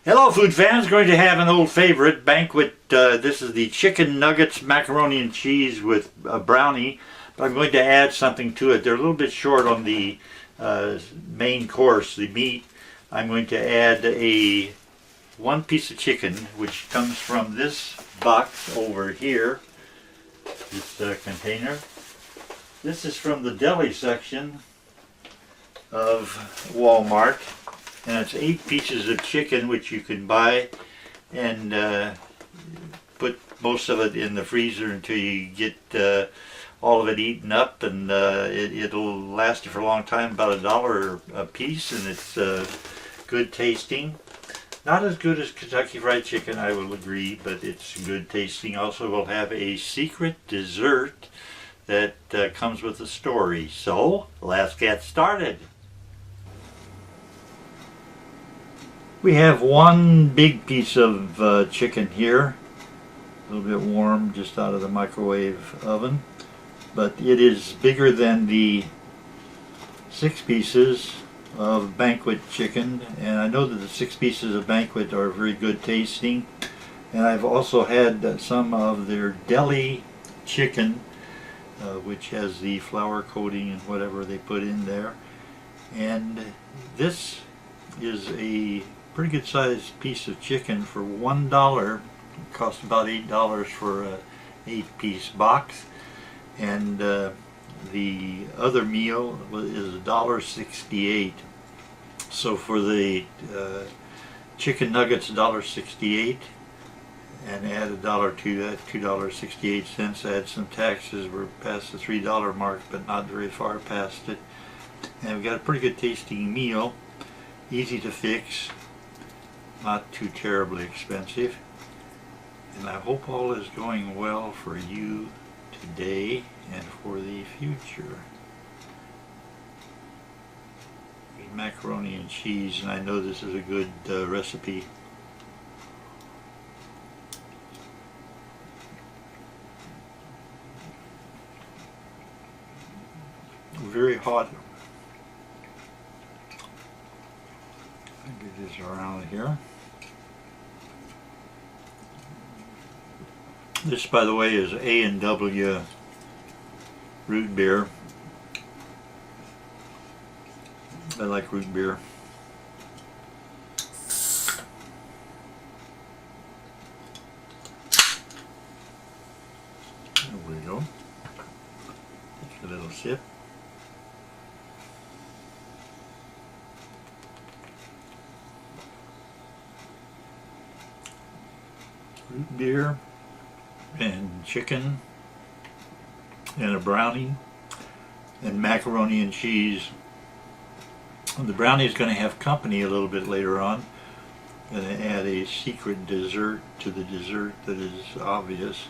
Hello food fans, going to have an old favorite banquet. This is the chicken nuggets, macaroni and cheese with a brownie, but I'm going to add something to it. They're a little bit short on the main course, the meat. I'm going to add one piece of chicken, which comes from this box over here, this container. This is from the deli section of Walmart. And it's 8 pieces of chicken, which you can buy and put most of it in the freezer until you get all of it eaten up, and it'll last you for a long time, about $1 a piece, and it's good tasting. Not as good as Kentucky Fried Chicken, I will agree, but it's good tasting. Also, we'll have a secret dessert that comes with the story. So, let's get started. We have one big piece of chicken here, a little bit warm just out of the microwave oven, but it is bigger than the 6 pieces of banquet chicken, and I know that the 6 pieces of banquet are very good tasting, and I've also had some of their deli chicken, which has the flour coating and whatever they put in there, and this is a pretty good sized piece of chicken for $1. It costs about $8 for a 8-piece box, and the other meal is $1.68. So for the chicken nuggets, $1.68, and add $1 to that, $2.68. Add some taxes. We're past the $3 mark, but not very far past it. And we've got a pretty good tasting meal, easy to fix, not too terribly expensive, and I hope all is going well for you today and for the future. Macaroni and cheese, and I know this is a good recipe. Very hot. Get this around here. This, by the way, is A&W root beer. I like root beer. There we go. Just a little sip. Root beer and chicken and a brownie and macaroni and cheese. And the brownie is going to have company a little bit later on. I'm going to add a secret dessert to the dessert that is obvious.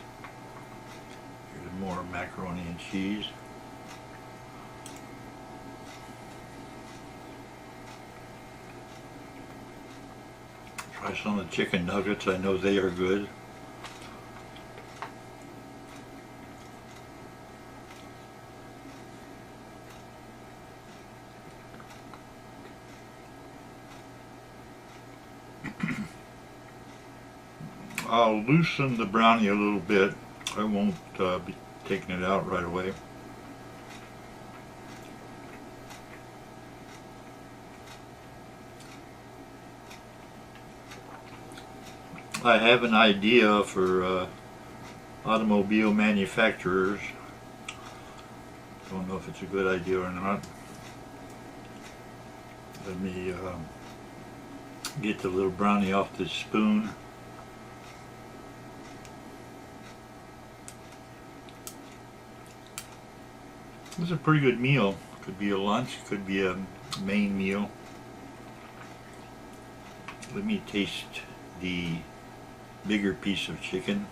Here's more macaroni and cheese. Try some of the chicken nuggets. I know they are good. I'll loosen the brownie a little bit. I won't be taking it out right away. I have an idea for automobile manufacturers. Don't know if it's a good idea or not. Let me get the little brownie off this spoon. This is a pretty good meal. Could be a lunch, could be a main meal. Let me taste the bigger piece of chicken.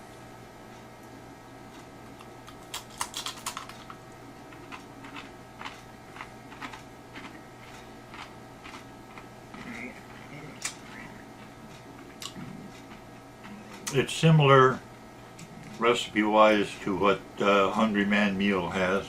It's similar recipe-wise to what Hungry Man Meal has.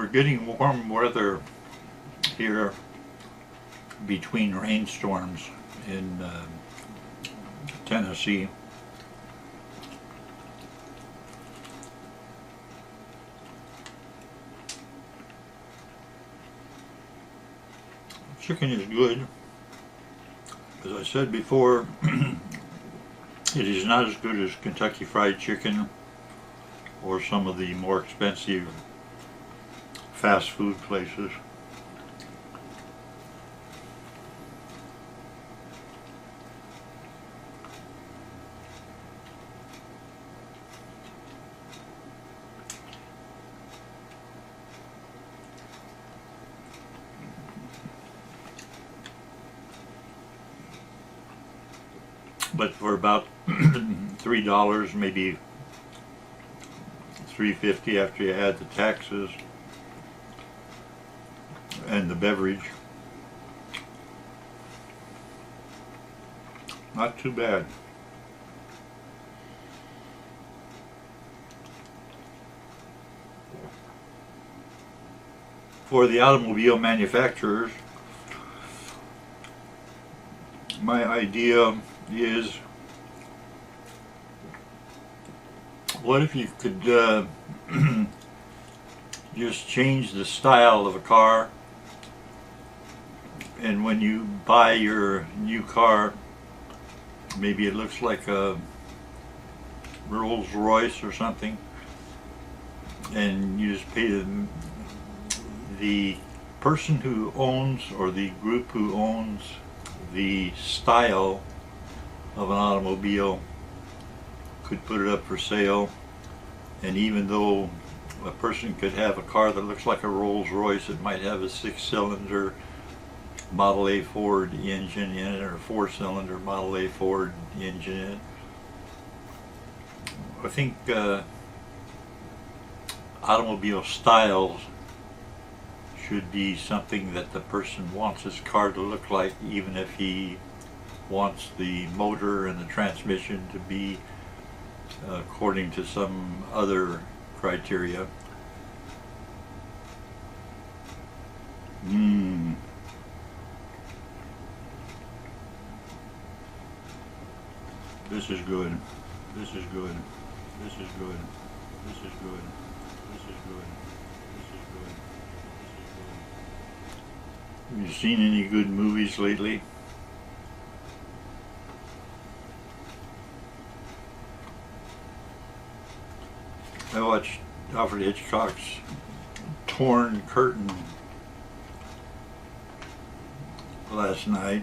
We're getting warm weather here between rainstorms in Tennessee. Chicken is good. As I said before, it is not as good as Kentucky Fried Chicken or some of the more expensive fast food places. But for about $3, maybe $3.50 after you add the taxes and the beverage, not too bad. For the automobile manufacturers, my idea is, what if you could just change the style of a car, and when you buy your new car, maybe it looks like a Rolls Royce or something, and you just pay the person who owns, or the group who owns the style of an automobile could put it up for sale. And even though a person could have a car that looks like a Rolls Royce, it might have a 6-cylinder Model A Ford engine in it, or a 4-cylinder Model A Ford engine in it. I think automobile styles should be something that the person wants his car to look like, even if he wants the motor and the transmission to be according to some other criteria. This is good. This is good. This is good. This is good. This is good. This is good. Have you seen any good movies lately? I watched Alfred Hitchcock's Torn Curtain last night.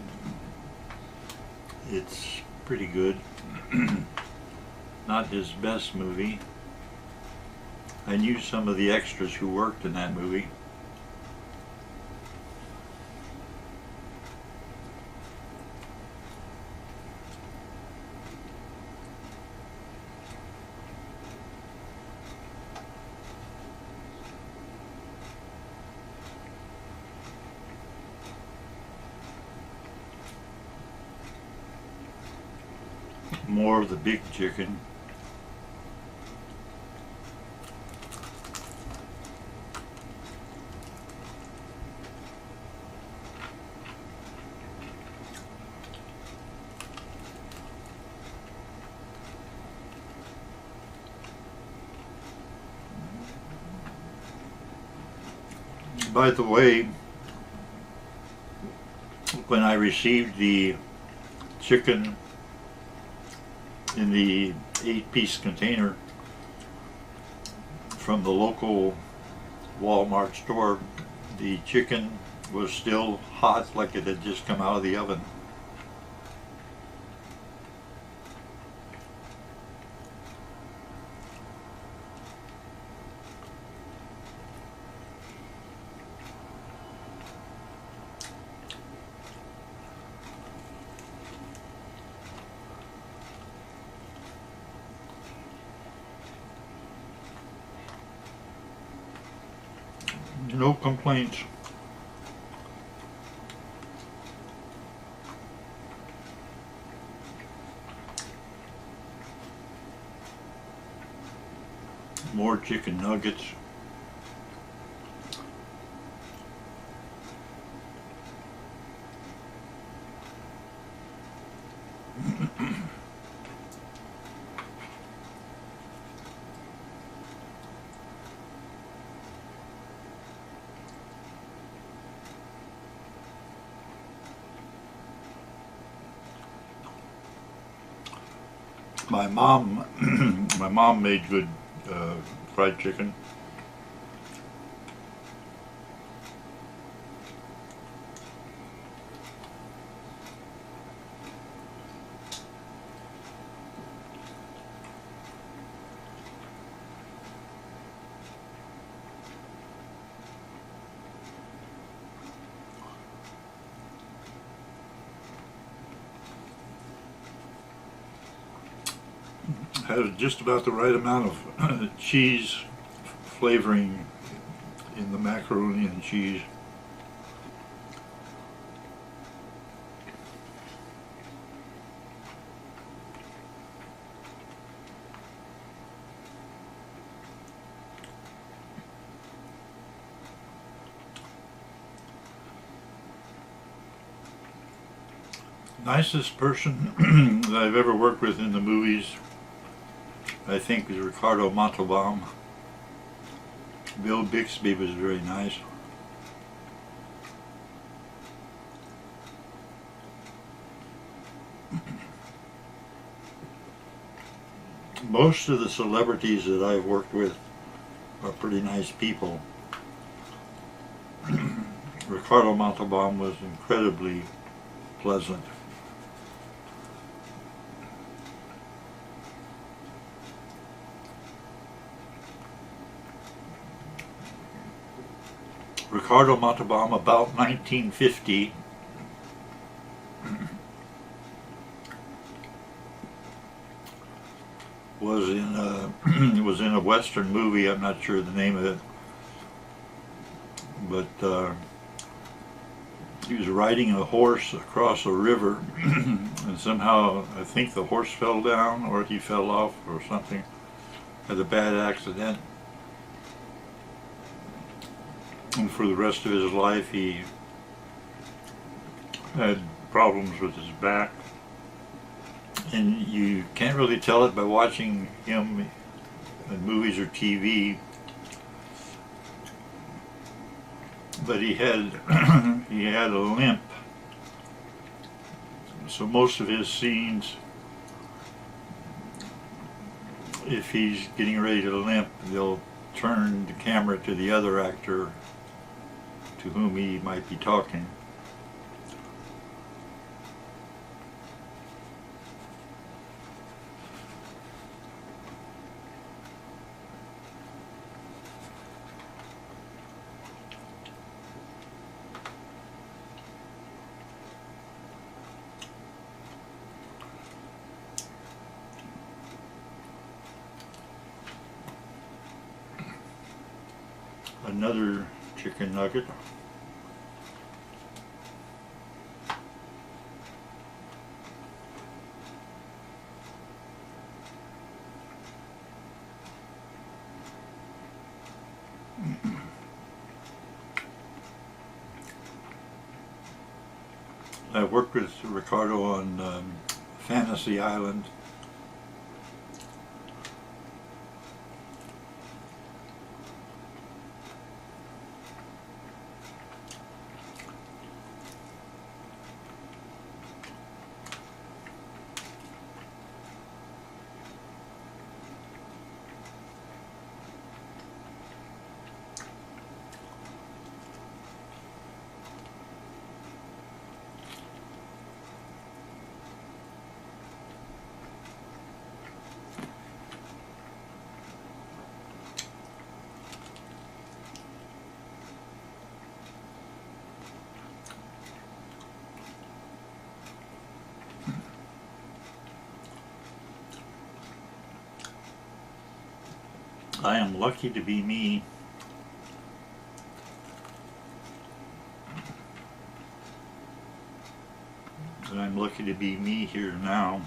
It's pretty good. Not his best movie. I knew some of the extras who worked in that movie. More of the big chicken. By the way, when I received the chicken in the 8-piece container from the local Walmart store, the chicken was still hot, like it had just come out of the oven. No complaints. More chicken nuggets. My mom, my mom made good fried chicken. Has just about the right amount of cheese flavoring in the macaroni and cheese. Nicest person that I've ever worked with in the movies, I think, is Ricardo Montalban. Bill Bixby was very nice. Most of the celebrities that I've worked with are pretty nice people. Ricardo Montalban was incredibly pleasant. Ricardo Montalban, about 1950, was in a Western movie. I'm not sure the name of it, but he was riding a horse across a river, and somehow I think the horse fell down, or he fell off, or something. Had a bad accident. And for the rest of his life he had problems with his back. And you can't really tell it by watching him in movies or TV. But he had he had a limp. So most of his scenes, if he's getting ready to limp, they'll turn the camera to the other actor to whom he might be talking. Another chicken nugget. I worked with Ricardo on Fantasy Island. I am lucky to be me. And I'm lucky to be me here now.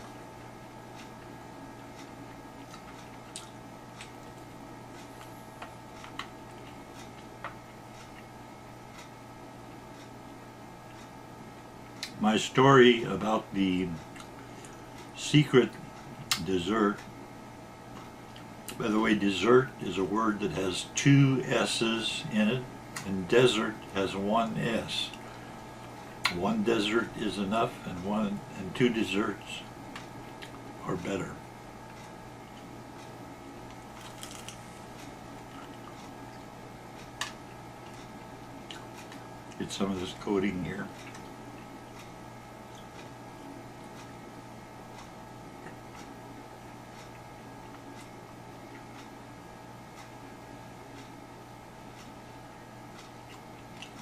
My story about the secret dessert. By the way, dessert is a word that has two S's in it, and desert has one S. One desert is enough, and two desserts are better. get some of this coating here.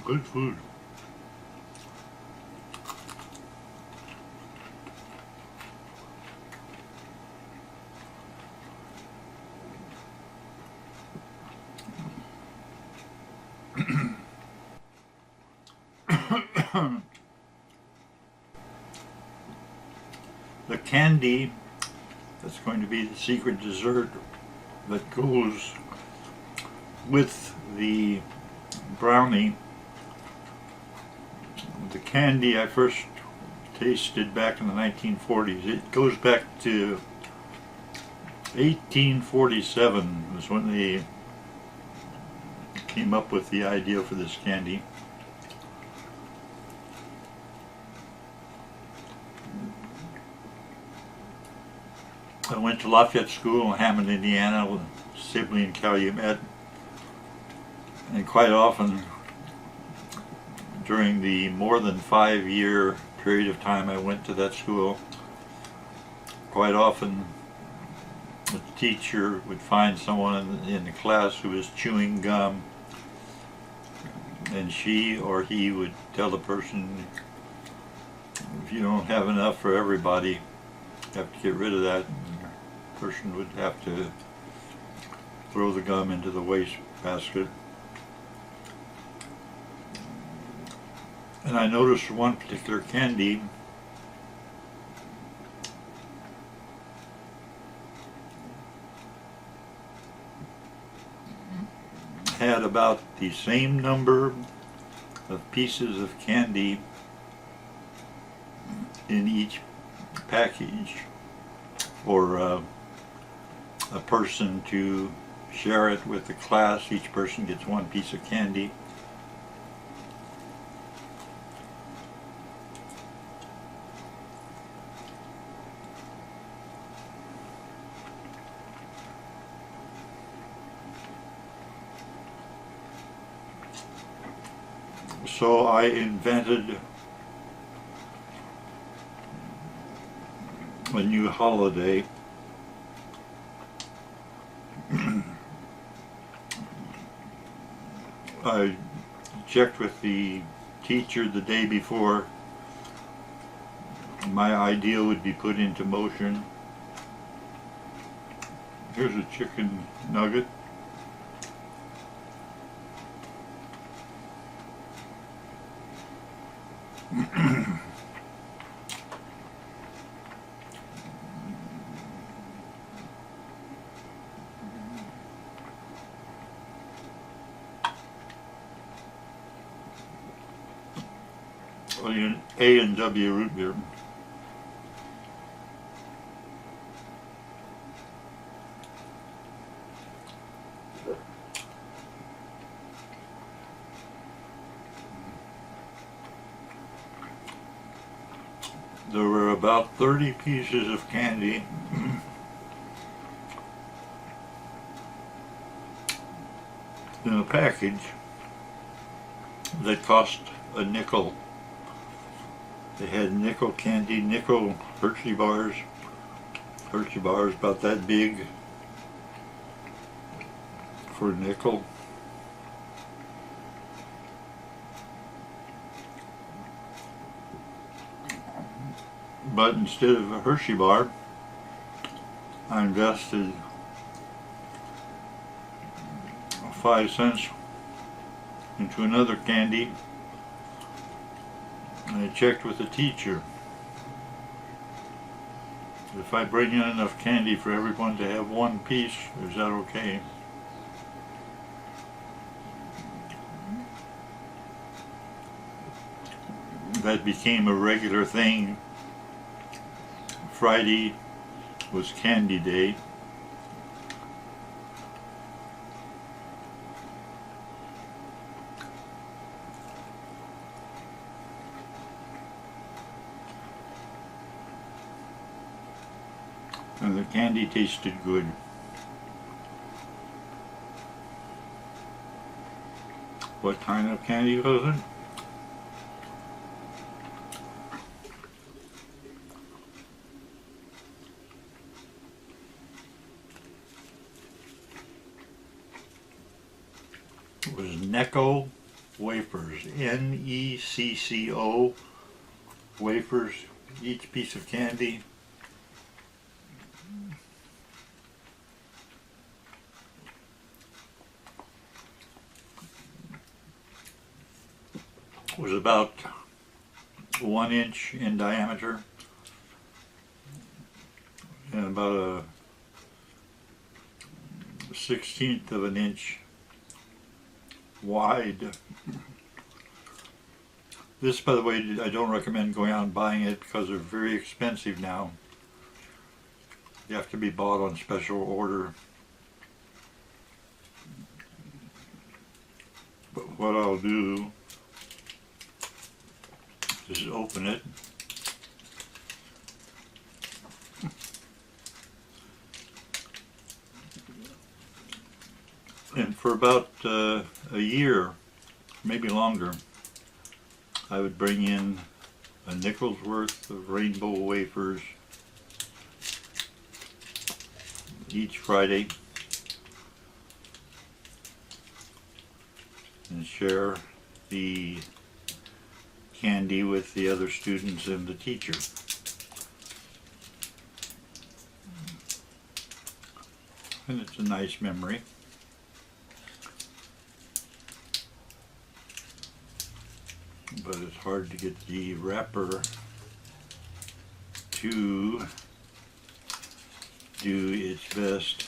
Good food. The candy that's going to be the secret dessert that goes with the brownie. The candy I first tasted back in the 1940s. It goes back to 1847 was when they came up with the idea for this candy. I went to Lafayette School in Hammond, Indiana with Sibley and Calumet, and quite often during the more than 5-year period of time I went to that school, quite often the teacher would find someone in the class who was chewing gum, and she or he would tell the person, if you don't have enough for everybody, you have to get rid of that. And the person would have to throw the gum into the waste basket. And I noticed one particular candy had about the same number of pieces of candy in each package for a person to share it with the class. Each person gets one piece of candy. So I invented a new holiday. I checked with the teacher the day before my idea would be put into motion. Here's a chicken nugget. A&W root beer. There were about 30 pieces of candy in a package that cost a nickel. They had Necco candy, Necco Hershey bars about that big for a nickel. But instead of a Hershey bar, I invested 5 cents into another candy, and I checked with the teacher. If I bring in enough candy for everyone to have one piece, is that okay? That became a regular thing. Friday was candy day. And the candy tasted good. What kind of candy was it? was Necco Wafers, Necco wafers, each piece of candy. Was about 1 inch in diameter and about a 1/16 of an inch wide. This, by the way, I don't recommend going out and buying it because they're very expensive now. They have to be bought on special order. But what I'll do is open it. And for about a year, maybe longer, I would bring in a nickel's worth of rainbow wafers each Friday and share the candy with the other students and the teacher. And it's a nice memory. But it's hard to get the wrapper to do its best.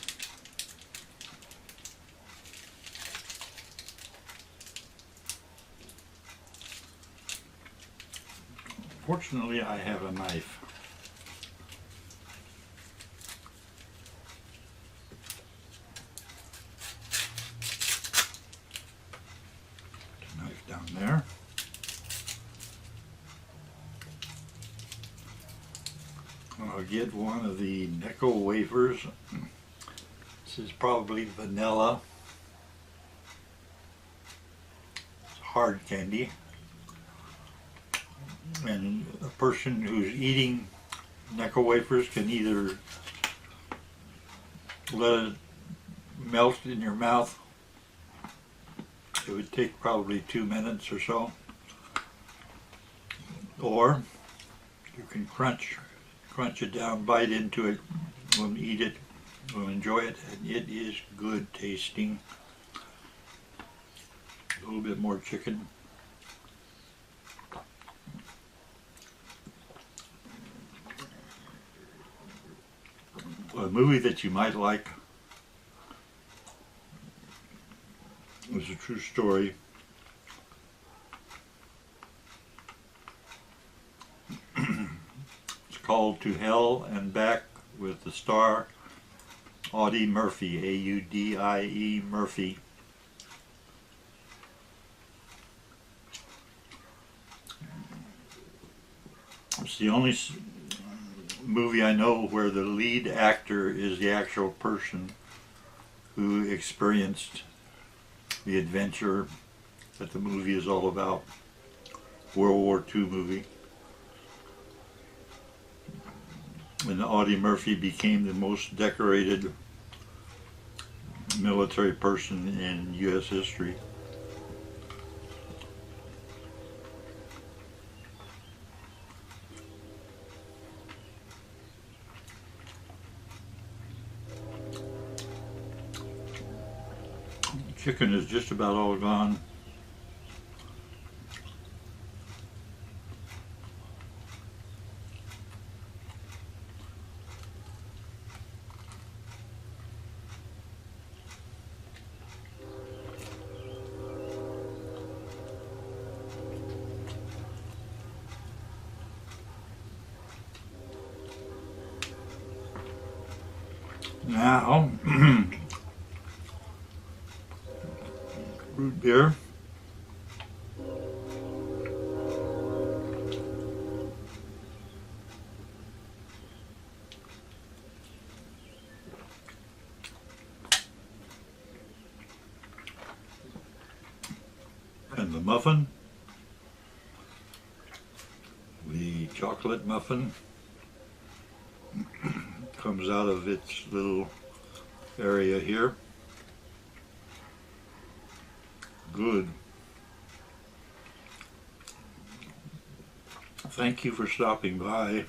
Fortunately, I have a knife. Put the knife down there. I'll get one of the Necco wafers. This is probably vanilla. It's hard candy. And a person who's eating Necco wafers can either let it melt in your mouth. It would take probably 2 minutes or so. Or you can crunch it down, bite into it, we'll eat it, we'll enjoy it, and it is good tasting. A little bit more chicken. A movie that you might like is a true story. Called To Hell and Back with the star Audie Murphy, A-U-D-I-E Murphy. It's the only movie I know where the lead actor is the actual person who experienced the adventure that the movie is all about. World War II movie. And Audie Murphy became the most decorated military person in U.S. history. Chicken is just about all gone. Now, root beer. And the muffin, the chocolate muffin, comes out of its little area here. good. Thank you for stopping by.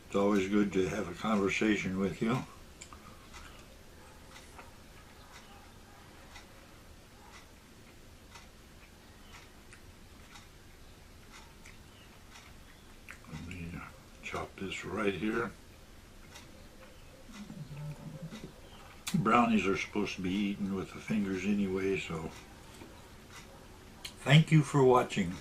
It's always good to have a conversation with you. Let me chop this right here. Brownies are supposed to be eaten with the fingers anyway, so thank you for watching.